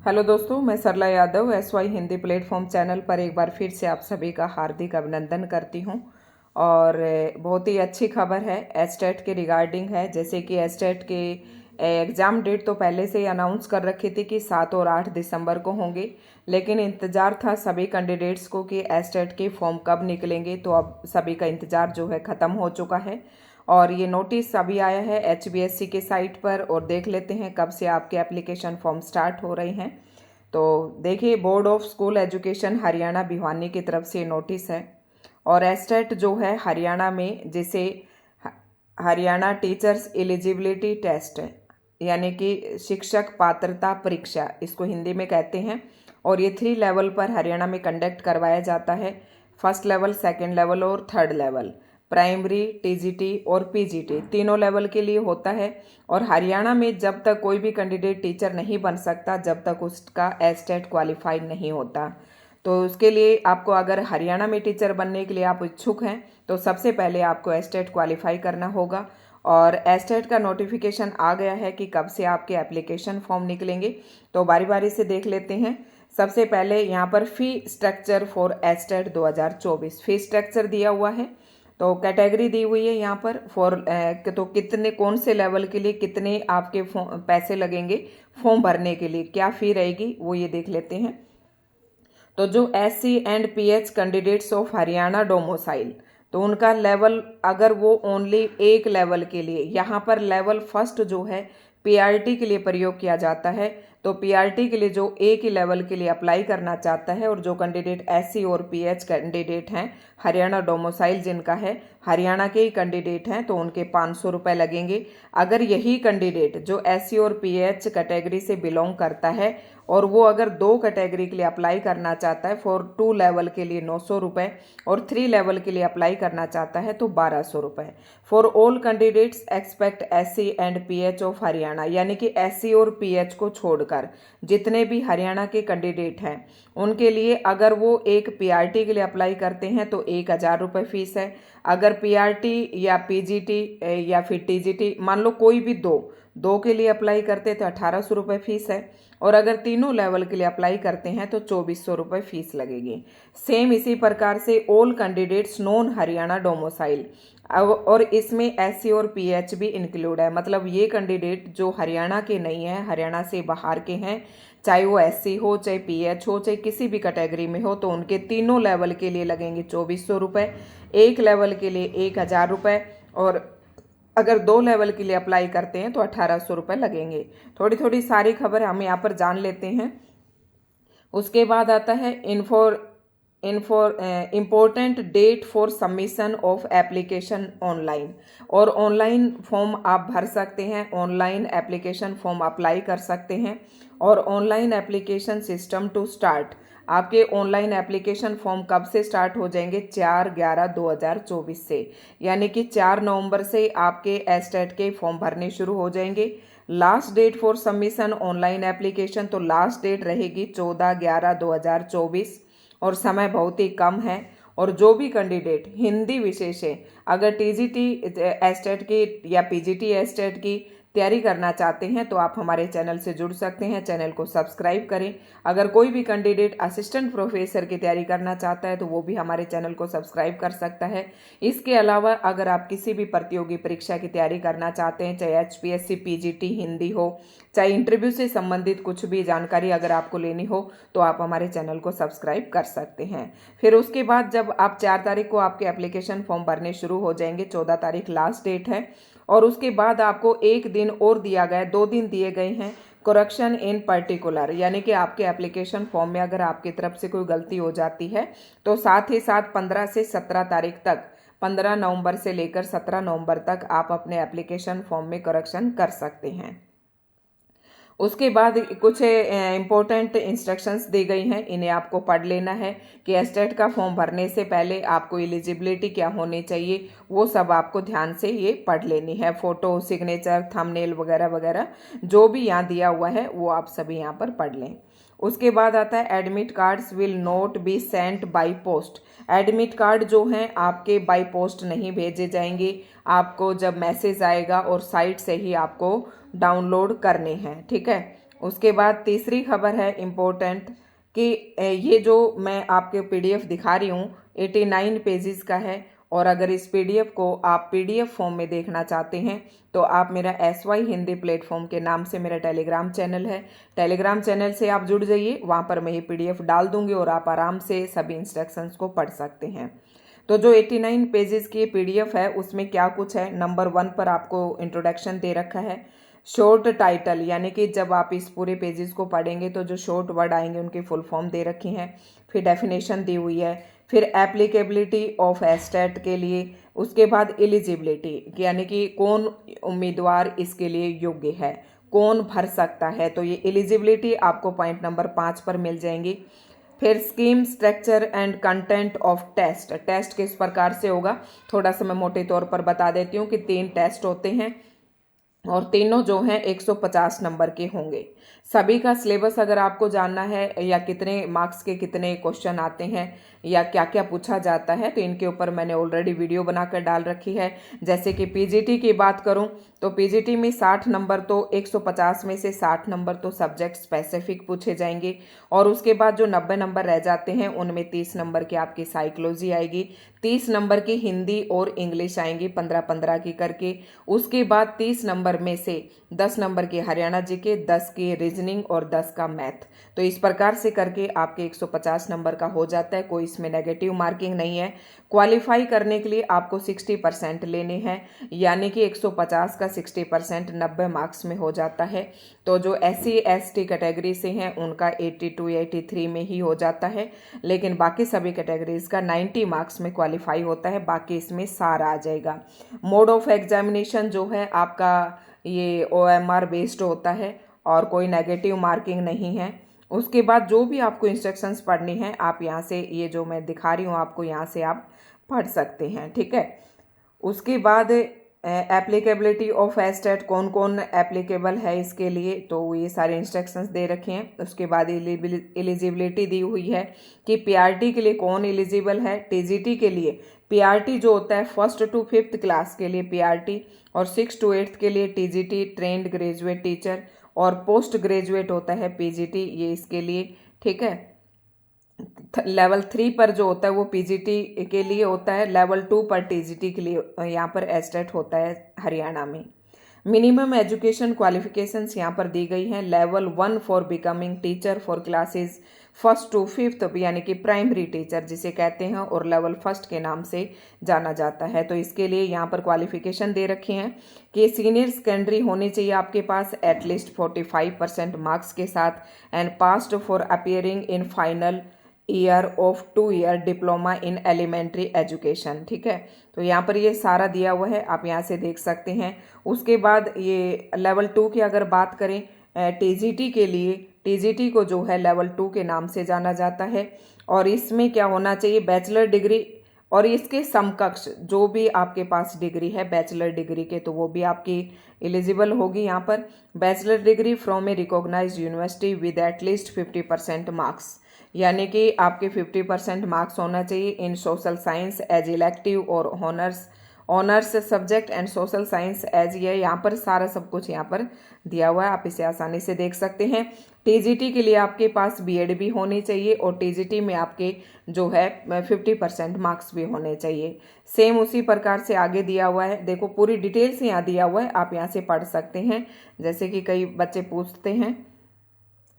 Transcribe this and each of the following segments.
Hello दोस्तों, मैं Sarla Yadav SY Hindi platform channel पर एक बार फिर से आप सभी का हार्दिक अभिनंदन करती हूं। और बहुत ही अच्छी खबर है एस्टेट के रिगार्डिंग है। जैसे कि एस्टेट के एग्ज़ाम डेट तो पहले से ही अनाउंस कर रखी थी कि 7 और 8 दिसंबर को होंगे, लेकिन इंतज़ार था सभी कैंडिडेट्स को कि एस्टेट के फॉर्म कब निकलेंगे। तो अब सभी का इंतज़ार जो है ख़त्म हो चुका है और ये नोटिस अभी आया है HBSC के साइट पर। और देख लेते हैं कब से आपके एप्लीकेशन फॉर्म स्टार्ट हो रहे हैं। तो देखिए, board of school education Haryana Bhiwani की तरफ से नोटिस है। और एस्टेट जो है हरियाणा में, जिसे हरियाणा टीचर्स एलिजिबिलिटी टेस्ट यानी कि शिक्षक पात्रता परीक्षा इसको हिंदी में कहते हैं। और ये 3 लेवल पर हरियाणा में कंडक्ट करवाया जाता है। फर्स्ट लेवल, सेकंड लेवल और थर्ड लेवल। प्राइमरी, TGT और PGT तीनों लेवल के लिए होता है। और हरियाणा में जब तक कोई भी कैंडिडेट टीचर नहीं बन सकता जब तक उसका एस्टेट क्वालिफाइड नहीं होता। तो उसके लिए आपको, अगर हरियाणा में टीचर बनने के लिए आप इच्छुक हैं तो सबसे पहले आपको एस्टेट क्वालिफाई करना होगा। और एस्टेट का नोटिफिकेशन आ गया है कि कब से आपके एप्लीकेशन फॉर्म निकलेंगे। तो बारी बारी से देख लेते हैं। सबसे पहले यहाँ पर fee structure for estate 2024 fee structure दिया हुआ है। तो कैटेगरी दी हुई है यहाँ पर तो कितने, कौन से लेवल के लिए कितने आपके पैसे लगेंगे फॉर्म भरने के लिए, क्या फ़ी रहेगी वो ये देख लेते हैं। तो जो SC and PH candidates of Haryana domicile, तो उनका लेवल, अगर वो ओनली एक लेवल के लिए, यहाँ पर लेवल फर्स्ट जो है PRT के लिए प्रयोग किया जाता है। तो PRT के लिए जो एक ही लेवल के लिए अप्लाई करना चाहता है और जो कैंडिडेट SC और PH कैंडिडेट हैं, हरियाणा डोमोसाइल जिनका है, हरियाणा के ही कैंडिडेट हैं, तो उनके 500 रुपये लगेंगे। अगर यही कैंडिडेट जो SC और PH कैटेगरी से बिलोंग करता है और वो अगर 2 कैटेगरी के लिए अप्लाई करना चाहता है, फॉर 2 लेवल के लिए 900 रुपये और 3 लेवल के लिए अप्लाई करना चाहता है तो 1200 रुपये। For all candidates expect SC and PH of Haryana, यानी कि SC और PH को छोड़कर जितने भी हरियाणा के कैंडिडेट हैं उनके लिए, अगर वो एक PRT के लिए अप्लाई करते हैं तो 1000 रुपये फीस है। अगर PRT या PGT या फिर TGT, मान लो कोई भी दो के लिए अप्लाई करते तो 1800 रुपये फीस है। और अगर तीनों लेवल के लिए अप्लाई करते हैं तो 2400 रुपये फीस लगेगी। सेम इसी प्रकार से all candidates non Haryana domicile, और इसमें SC और PH भी इंक्लूड है। मतलब ये कैंडिडेट जो हरियाणा के नहीं है, हरियाणा से बाहर के हैं, चाहे वो SC हो, चाहे PH हो, चाहे किसी भी कैटेगरी में हो, तो उनके तीनों लेवल के लिए लगेंगे 2400 रुपये, एक लेवल के लिए 1000 रुपये, और अगर 2 लेवल के लिए अप्लाई करते हैं तो 1800 रुपये लगेंगे। थोड़ी थोड़ी सारी खबर हम यहाँ पर जान लेते हैं। उसके बाद आता है important date for submission of application online. और ऑनलाइन फॉर्म आप भर सकते हैं, ऑनलाइन एप्लीकेशन फॉर्म अप्लाई कर सकते हैं। और online application system to start, आपके ऑनलाइन एप्लीकेशन फॉर्म कब से स्टार्ट हो जाएंगे? 4/11/2024 से, यानी कि 4 नवंबर से आपके एस्टेट के फॉर्म भरने शुरू हो जाएंगे। Last date for submission online application, तो लास्ट डेट रहेगी 14/11/2024 और समय बहुत ही कम है। और जो भी कैंडिडेट हिंदी विषय से अगर TGT एस्टेट की या PGT एस्टेट की तैयारी करना चाहते हैं तो आप हमारे चैनल से जुड़ सकते हैं। चैनल को सब्सक्राइब करें। अगर कोई भी कैंडिडेट असिस्टेंट प्रोफेसर की तैयारी करना चाहता है तो वो भी हमारे चैनल को सब्सक्राइब कर सकता है। इसके अलावा अगर आप किसी भी प्रतियोगी परीक्षा की तैयारी करना चाहते हैं, चाहे HPSC PGT हिंदी हो, चाहे इंटरव्यू से संबंधित कुछ भी जानकारी अगर आपको लेनी हो तो आप हमारे चैनल को सब्सक्राइब कर सकते हैं। फिर उसके बाद जब आप 4 तारीख को आपके एप्लीकेशन फॉर्म भरने शुरू हो जाएंगे, 14 तारीख लास्ट डेट है। और उसके बाद आपको 1 दिन और दिया गया है, 2 दिन दिए गए हैं करेक्शन इन पर्टिकुलर, यानी कि आपके एप्लीकेशन फॉर्म में अगर आपकी तरफ से कोई गलती हो जाती है तो साथ ही साथ 15 से 17 तारीख तक, 15 नवंबर से लेकर 17 नवंबर तक आप अपने एप्लीकेशन फॉर्म में करेक्शन कर सकते हैं। उसके बाद कुछ इम्पोर्टेंट इंस्ट्रक्शंस दी गई हैं, इन्हें आपको पढ़ लेना है कि एस्टेट का फॉर्म भरने से पहले आपको एलिजिबिलिटी क्या होनी चाहिए, वो सब आपको ध्यान से ये पढ़ लेनी है। फ़ोटो, सिग्नेचर, थंबनेल वगैरह वगैरह जो भी यहाँ दिया हुआ है वो आप सभी यहाँ पर पढ़ लें। उसके बाद आता है admit cards will not be sent by post. Admit card जो हैं आपके बाय पोस्ट नहीं भेजे जाएंगे, आपको जब मैसेज आएगा और साइट से ही आपको डाउनलोड करने हैं, ठीक है। उसके बाद तीसरी खबर है इम्पोर्टेंट कि ये जो मैं आपके पीडीएफ दिखा रही हूँ 89 पेजेस का है, और अगर इस पीडीएफ को आप पीडीएफ फॉर्म में देखना चाहते हैं तो आप मेरा SY हिंदी प्लेटफॉर्म के नाम से मेरा टेलीग्राम चैनल है, टेलीग्राम चैनल से आप जुड़ जाइए। वहाँ पर मैं ये पीडीएफ डाल दूंगी और आप आराम से सभी इंस्ट्रक्शंस को पढ़ सकते हैं। तो जो 89 पेजेस की पीडीएफ है उसमें क्या कुछ है, नंबर 1 पर आपको इंट्रोडक्शन दे रखा है, शॉर्ट टाइटल यानी कि जब आप इस पूरे पेजेस को पढ़ेंगे तो जो शॉर्ट वर्ड आएंगे उनकी फुल फॉर्म दे रखी हैं, फिर डेफिनेशन दी हुई है, फिर एप्लीकेबिलिटी ऑफ एस्टेट के लिए, उसके बाद एलिजिबिलिटी यानी कि कौन उम्मीदवार इसके लिए योग्य है, कौन भर सकता है, तो ये एलिजिबिलिटी आपको पॉइंट नंबर 5 पर मिल जाएंगी। फिर scheme structure and content of test, test किस प्रकार से होगा थोड़ा सा मैं मोटे तौर पर बता देती हूँ कि 3 टेस्ट होते हैं और तीनों जो हैं 150 नंबर के होंगे। सभी का सिलेबस अगर आपको जानना है या कितने मार्क्स के कितने क्वेश्चन आते हैं या क्या क्या पूछा जाता है तो इनके ऊपर मैंने ऑलरेडी वीडियो बनाकर डाल रखी है। जैसे कि पीजीटी की बात करूं तो पीजीटी में 60 नंबर तो 150 में से 60 नंबर तो सब्जेक्ट स्पेसिफिक पूछे जाएंगे, और उसके बाद जो 90 नंबर रह जाते हैं उनमें 30 नंबर की आपकी साइकोलॉजी आएगी, 30 नंबर की हिंदी और इंग्लिश आएंगी 15-15 की करके। उसके बाद 30 नंबर में से 10 नंबर की हरियाणा जीके, 10 की रीजनिंग और 10 का मैथ। तो इस प्रकार से करके आपके 150 नंबर का हो जाता है, कोई इसमें नेगेटिव मार्किंग नहीं है। क्वालिफाई करने के लिए आपको 60% लेने हैं, यानी कि 150 का 60% 90 मार्क्स में हो जाता है। तो जो SC ST कैटेगरी से हैं उनका 82 83 में ही हो जाता है, लेकिन बाकी सभी कैटेगरीज का 90 मार्क्स में क्वालिफाई होता है, बाकी इसमें सारा आ जाएगा। मोड ऑफ एग्जामिनेशन जो है आपका ये OMR बेस्ड होता है और कोई नेगेटिव मार्किंग नहीं है। उसके बाद जो भी आपको इंस्ट्रक्शंस पढ़नी है आप यहाँ से, ये जो मैं दिखा रही हूँ आपको यहाँ से आप पढ़ सकते हैं, ठीक है। उसके बाद एप्लीकेबिलिटी ऑफ एस्टेट, कौन कौन एप्लीकेबल है इसके लिए, तो ये सारे इंस्ट्रक्शंस दे रखे हैं। उसके बाद एलिजिबिलिटी दी हुई है कि पीआरटी के लिए कौन एलिजिबल है, टीजीटी के लिए पीआरटी जो होता है 1st to 5th क्लास के लिए पीआरटी, और 6th to 8th के लिए टीजीटी ट्रेंड ग्रेजुएट टीचर, और पोस्ट ग्रेजुएट होता है पीजीटी, ये इसके लिए, ठीक है। लेवल 3 पर जो होता है वो पीजीटी के लिए होता है, लेवल 2 पर टीजीटी के लिए यहाँ पर एस्टेट होता है हरियाणा में। मिनिमम एजुकेशन क्वालिफिकेशंस यहाँ पर दी गई हैं, level 1 for becoming teacher for classes 1st to 5th यानी कि प्राइमरी टीचर जिसे कहते हैं और लेवल 1 के नाम से जाना जाता है। तो इसके लिए यहाँ पर क्वालिफिकेशन दे रखी हैं कि सीनियर सेकेंडरी होनी चाहिए आपके पास एटलीस्ट 45% मार्क्स के साथ, and passed for appearing in final year of 2 year diploma in elementary education, ठीक है। तो यहाँ पर ये सारा दिया हुआ है, आप यहाँ से देख सकते हैं। उसके बाद ये लेवल 2 की अगर बात करें टीजीटी के लिए, टीजीटी को जो है लेवल 2 के नाम से जाना जाता है, और इसमें क्या होना चाहिए बैचलर डिग्री, और इसके समकक्ष जो भी आपके पास डिग्री है बैचलर डिग्री के तो वो भी आपकी एलिजिबल होगी। यहाँ पर bachelor degree from a recognised university with at least 50% marks, यानी कि आपके 50% मार्क्स होना चाहिए in social science as elective और honours subject and social science as, ये यहाँ पर सारा सब कुछ यहाँ पर दिया हुआ है, आप इसे आसानी से देख सकते हैं। टीजीटी के लिए आपके पास बीएड भी होनी चाहिए और टीजीटी में आपके जो है 50% मार्क्स भी होने चाहिए। सेम उसी प्रकार से आगे दिया हुआ है, देखो पूरी डिटेल से यहाँ दिया हुआ है, आप यहाँ से पढ़ सकते हैं। जैसे कि कई बच्चे पूछते हैं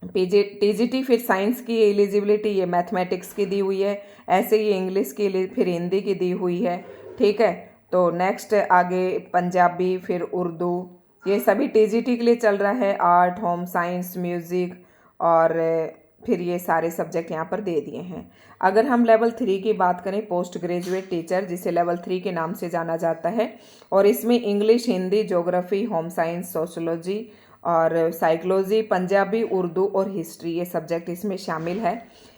टीजीटी फिर साइंस की एलिजिबिलिटी ये मैथमेटिक्स की दी हुई है, ऐसे ही इंग्लिश की फिर हिंदी की दी हुई है, ठीक है। तो नेक्स्ट आगे पंजाबी फिर उर्दू, ये सभी टीजीटी के लिए चल रहा है, आर्ट होम साइंस म्यूज़िक, और फिर ये सारे सब्जेक्ट यहाँ पर दे दिए हैं। अगर हम लेवल 3 की बात करें पोस्ट ग्रेजुएट टीचर जिसे लेवल 3 के नाम से जाना जाता है, और इसमें English Hindi geography home science sociology और साइकोलॉजी पंजाबी उर्दू और हिस्ट्री ये सब्जेक्ट इसमें शामिल है।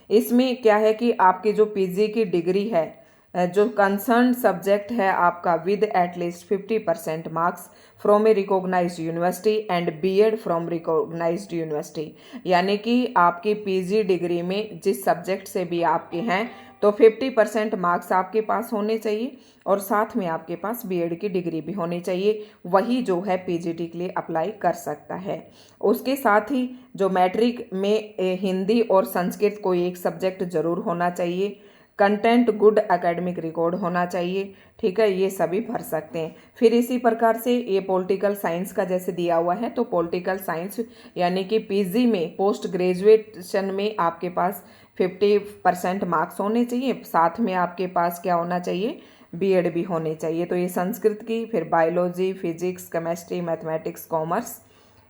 इसमें क्या है कि आपकी जो पीजी की डिग्री है जो कंसर्न सब्जेक्ट है आपका with at least 50% marks from a recognised university and B Ed from recognised university, यानी कि आपकी पीजी डिग्री में जिस सब्जेक्ट से भी आपके हैं तो 50% मार्क्स आपके पास होने चाहिए और साथ में आपके पास बीएड की डिग्री भी होनी चाहिए, वही जो है पीजीटी के लिए अप्लाई कर सकता है। उसके साथ ही जो मैट्रिक में हिंदी और संस्कृत कोई एक सब्जेक्ट जरूर होना चाहिए, कंटेंट गुड एकेडमिक रिकॉर्ड होना चाहिए, ठीक है, ये सभी भर सकते हैं। फिर इसी प्रकार से ये पॉलिटिकल साइंस का जैसे दिया हुआ है, तो पॉलिटिकल साइंस यानी कि पीजी में पोस्ट ग्रेजुएशन में आपके पास 50% मार्क्स होने चाहिए, साथ में आपके पास क्या होना चाहिए, बीएड भी होने चाहिए। तो ये संस्कृत की, फिर biology, physics, chemistry, mathematics, commerce,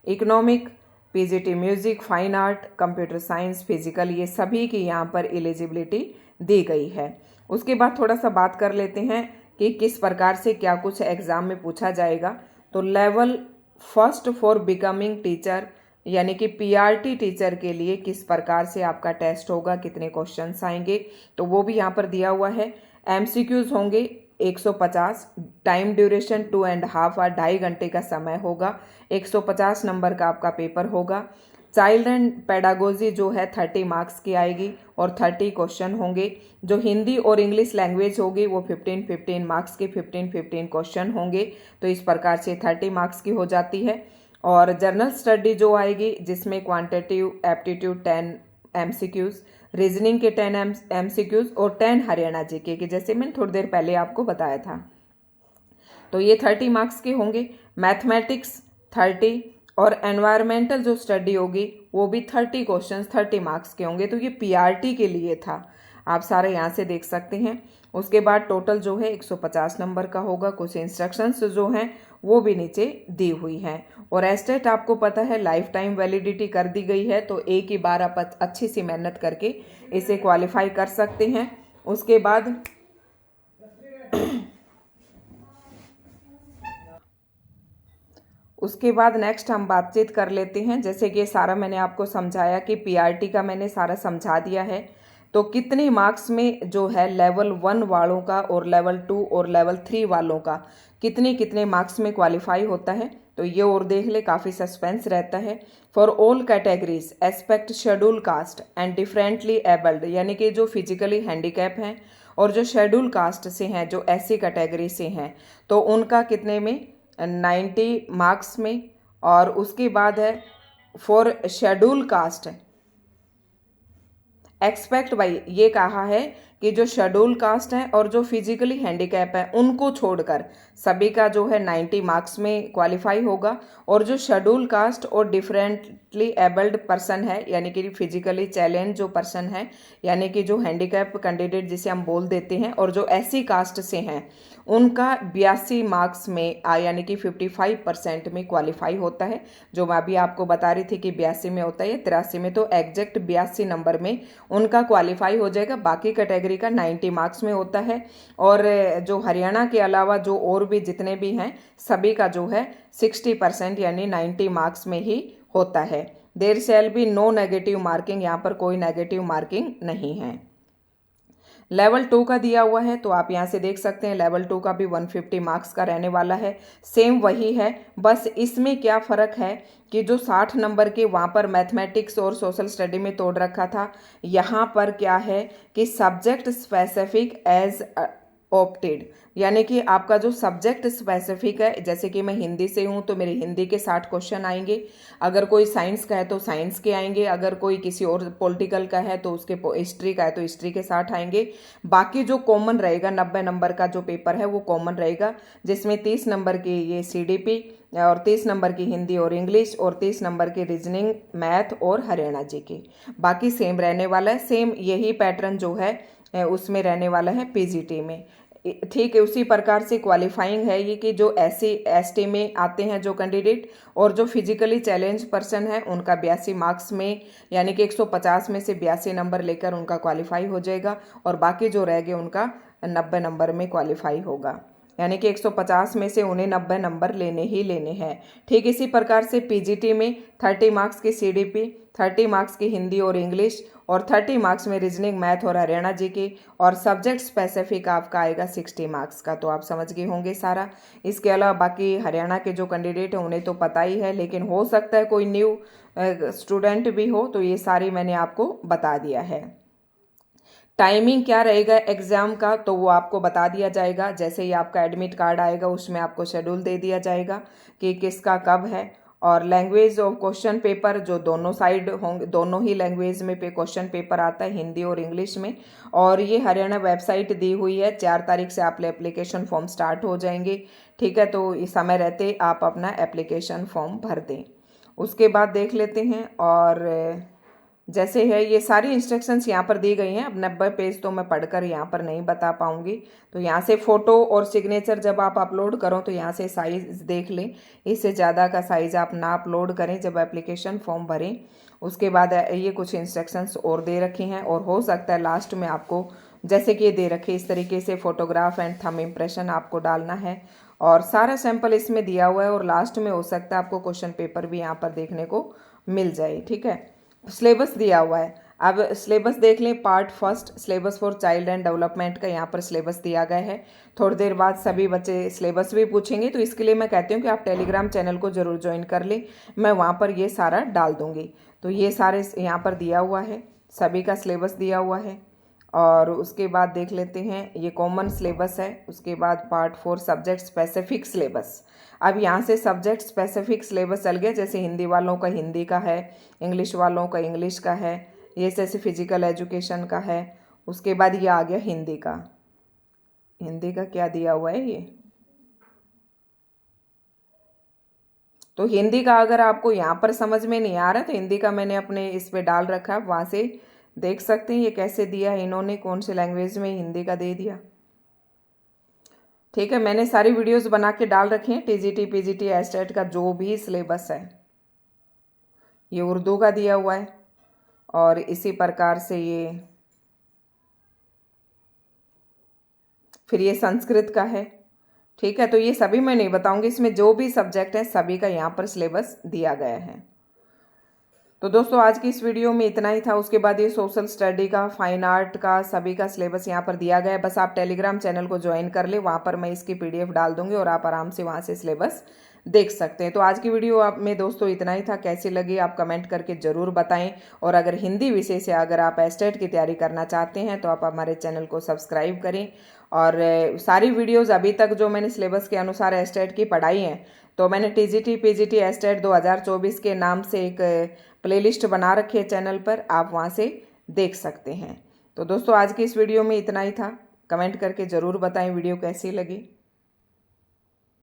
economic, PGT music, fine art, computer science, physical, ये सभी की यहाँ पर एलिजिबिलिटी दी गई है। उसके बाद थोड़ा सा बात कर लेते हैं कि किस प्रकार से क्या कुछ एग्जाम में पूछा जाएगा। तो level first for becoming teacher यानी कि पीआरटी टीचर के लिए किस प्रकार से आपका टेस्ट होगा, कितने क्वेश्चंस आएंगे, तो वो भी यहाँ पर दिया हुआ है। एमसीक्यूज होंगे 150, टाइम ड्यूरेशन 2.5 आवर, 2.5 घंटे का समय होगा, 150 नंबर का आपका पेपर होगा। चाइल्ड एंड पेडागोजी जो है 30 मार्क्स की आएगी और 30 क्वेश्चन होंगे। जो हिंदी और इंग्लिश लैंग्वेज होगी वो 15 मार्क्स के 15 क्वेश्चन होंगे, तो इस प्रकार से 30 मार्क्स की हो जाती है। और जनरल स्टडी जो आएगी जिसमें क्वांटिटेटिव एप्टीट्यूड 10 एमसीक्यूज, रीजनिंग के 10 एमसीक्यूज और 10 हरियाणा जीके के, जैसे मैंने थोड़ी देर पहले आपको बताया था, तो ये 30 मार्क्स के होंगे। मैथमेटिक्स 30 और एनवायरमेंटल जो स्टडी होगी वो भी 30 क्वेश्चंस 30 मार्क्स के होंगे। तो ये पीआरटी के लिए था, आप सारे यहाँ से देख सकते हैं। उसके बाद टोटल जो है 150 नंबर का होगा। कुछ इंस्ट्रक्शंस जो हैं वो भी नीचे दी हुई हैं। और एस्टेट आपको पता है लाइफ टाइम वैलिडिटी कर दी गई है, तो एक ही बार आप अच्छी सी मेहनत करके इसे क्वालिफाई कर सकते हैं। उसके बाद नेक्स्ट हम बातचीत कर लेते हैं। जैसे कि सारा मैंने आपको समझाया कि पीआरटी का मैंने सारा समझा दिया है, तो कितने मार्क्स में जो है लेवल 1 वालों का और लेवल 2 और लेवल 3 वालों का कितने कितने मार्क्स में क्वालिफाई होता है, तो ये और देख ले, काफ़ी सस्पेंस रहता है। For all categories expect schedule caste and differently abled, यानी कि जो फिजिकली हैंडीकैप हैं और जो शेड्यूल कास्ट से हैं, जो ऐसी कैटेगरी से हैं, तो उनका कितने में 90 मार्क्स में। और उसके बाद है for schedule caste expect by, ये कहा है कि जो शेड्यूल कास्ट है और जो फिजिकली हैंडीकैप है उनको छोड़कर सभी का जो है 90 मार्क्स में क्वालिफाई होगा। और जो शेड्यूल कास्ट और डिफरेंटली एबल्ड पर्सन है, यानी कि फिजिकली चैलेंज जो पर्सन है, यानी कि जो हैंडीकैप कैंडिडेट जिसे हम बोल देते हैं, और जो ऐसी कास्ट से हैं उनका 82 मार्क्स में यानी कि 55% में क्वालिफाई होता है। जो मैं अभी आपको बता रही थी कि 82 में होता है, 83 में, तो एग्जैक्ट 82 नंबर में उनका क्वालिफाई हो जाएगा। बाकी कैटेगरी का 90 मार्क्स में होता है। और जो हरियाणा के अलावा जो और भी जितने भी हैं सभी का जो है 60% यानी 90 मार्क्स में ही होता है। There shall be no negative marking, यहाँ पर कोई नेगेटिव मार्किंग नहीं है। लेवल 2 का दिया हुआ है, तो आप यहाँ से देख सकते हैं लेवल 2 का भी 150 मार्क्स का रहने वाला है। सेम वही है, बस इसमें क्या फ़र्क है कि जो 60 नंबर के वहाँ पर मैथमेटिक्स और सोशल स्टडी में तोड़ रखा था, यहाँ पर क्या है कि सब्जेक्ट स्पेसिफिक एज ऑप्टेड, यानी कि आपका जो सब्जेक्ट स्पेसिफिक है, जैसे कि मैं हिंदी से हूँ तो मेरे हिंदी के 60 क्वेश्चन आएंगे, अगर कोई साइंस का है तो साइंस के आएंगे, अगर कोई किसी और पॉलिटिकल का है तो उसके हिस्ट्री का है तो हिस्ट्री के 60 आएंगे। बाकी जो कॉमन रहेगा 90 नंबर का जो पेपर है वो कॉमन रहेगा, जिसमें 30 नंबर की ये सीडीपी और 30 नंबर की हिंदी और इंग्लिश और 30 नंबर की रीजनिंग, मैथ और हरियाणा जीके, बाकी सेम रहने वाला है। सेम यही पैटर्न जो है उसमें रहने वाला है पीजीटी में, ठीक है। उसी प्रकार से क्वालिफाइंग है ये कि जो एससी एसटी में आते हैं जो कैंडिडेट और जो फिजिकली चैलेंज पर्सन है उनका 82 मार्क्स में यानी कि 150 में से 82 नंबर लेकर उनका क्वालिफाई हो जाएगा, और बाकी जो रह गए उनका 90 नंबर में क्वालिफाई होगा, यानी कि 150 में से उन्हें 90 नंबर लेने ही लेने हैं। ठीक इसी प्रकार से पीजीटी में 30 मार्क्स की सीडीपी, 30 मार्क्स की हिंदी और इंग्लिश और 30 मार्क्स में रीजनिंग, मैथ और हरियाणा जीके, और सब्जेक्ट स्पेसिफिक आपका आएगा 60 मार्क्स का। तो आप समझ गए होंगे सारा। इसके अलावा बाकी हरियाणा के जो कैंडिडेट हैं उन्हें तो पता ही है, लेकिन हो सकता है कोई न्यू स्टूडेंट भी हो, तो ये सारी मैंने आपको बता दिया है। टाइमिंग क्या रहेगा एग्ज़ाम का तो वो आपको बता दिया जाएगा। जैसे ही आपका एडमिट कार्ड आएगा उसमें आपको शेड्यूल दे दिया जाएगा कि किसका कब है। और लैंग्वेज ऑफ क्वेश्चन पेपर जो दोनों साइड होंगे, दोनों ही लैंग्वेज में पे क्वेश्चन पेपर आता है, हिंदी और इंग्लिश में। और ये हरियाणा वेबसाइट दी हुई है, 4 तारीख से आप एप्लीकेशन फॉर्म स्टार्ट हो जाएंगे। ठीक है, तो इस समय रहते आप अपना एप्लीकेशन फॉर्म भर दें। उसके बाद देख लेते हैं। और जैसे है ये सारी इंस्ट्रक्शंस यहाँ पर दी गई हैं। अब 90 पेज तो मैं पढ़कर यहाँ पर नहीं बता पाऊँगी। तो यहाँ से फ़ोटो और सिग्नेचर जब आप अपलोड करो तो यहाँ से साइज़ देख लें, इससे ज़्यादा का साइज़ आप ना अपलोड करें जब एप्लीकेशन फॉर्म भरें। उसके बाद ये कुछ इंस्ट्रक्शंस और दे रखी हैं। और हो सकता है लास्ट में आपको जैसे कि ये दे रखे इस तरीके से फ़ोटोग्राफ एंड थंब इम्प्रेशन आपको डालना है। और सारा सैंपल इसमें दिया हुआ है। और लास्ट में हो सकता है आपको क्वेश्चन पेपर भी यहाँ पर देखने को मिल जाए। ठीक है, सिलेबस दिया हुआ है। अब सिलेबस देख लें। Part first syllabus for child and development का यहाँ पर सिलेबस दिया गया है। थोड़ी देर बाद सभी बच्चे सिलेबस भी पूछेंगे, तो इसके लिए मैं कहती हूँ कि आप टेलीग्राम चैनल को ज़रूर ज्वाइन कर लें। मैं वहाँ पर ये सारा डाल दूँगी। तो ये सारे यहाँ पर दिया हुआ है, सभी का सिलेबस दिया हुआ है। और उसके बाद देख लेते हैं, ये कॉमन सिलेबस है। उसके बाद पार्ट 4 सब्जेक्ट स्पेसिफिक सिलेबस। अब यहाँ से सब्जेक्ट स्पेसिफिक सिलेबस चल गया। जैसे हिंदी वालों का हिंदी का है, इंग्लिश वालों का इंग्लिश का है, ये जैसे फिजिकल एजुकेशन का है। उसके बाद ये आ गया हिंदी का। हिंदी का क्या दिया हुआ है ये, तो हिंदी का अगर आपको यहाँ पर समझ में नहीं आ रहा तो हिंदी का मैंने अपने इस पे डाल रखा है, वहाँ से देख सकते हैं ये कैसे दिया है इन्होंने, कौन से लैंग्वेज में हिंदी का दे दिया। ठीक है, मैंने सारी वीडियोस बना के डाल रखी हैं। टीजीटी पीजीटी एस्टेट का जो भी सिलेबस है ये उर्दू का दिया हुआ है। और इसी प्रकार से ये फिर ये संस्कृत का है। ठीक है, तो ये सभी मैं नहीं बताऊंगी, इसमें जो भी सब्जेक्ट है सभी का यहाँ पर सिलेबस दिया गया है। तो दोस्तों आज की इस वीडियो में इतना ही था। उसके बाद ये सोशल स्टडी का, फाइन आर्ट का, सभी का सिलेबस यहाँ पर दिया गया है। बस आप टेलीग्राम चैनल को ज्वाइन कर ले, वहाँ पर मैं इसकी पीडीएफ डाल दूंगी और आप आराम से वहाँ से सिलेबस देख सकते हैं। तो आज की वीडियो आप में दोस्तों इतना ही था। कैसी लगी आप कमेंट करके ज़रूर बताएं। और अगर हिंदी विषय से अगर आप एस्टेट की तैयारी करना चाहते हैं तो आप हमारे चैनल को सब्सक्राइब करें। और सारी वीडियोज़ अभी तक जो मैंने सिलेबस के अनुसार एस्टेट की पढ़ाई है, तो मैंने टीजीटी पीजीटी एस्टेट 2024 के नाम से एक प्लेलिस्ट बना रखी है चैनल पर, आप वहाँ से देख सकते हैं। तो दोस्तों आज की इस वीडियो में इतना ही था। कमेंट करके ज़रूर बताएं वीडियो कैसी लगी।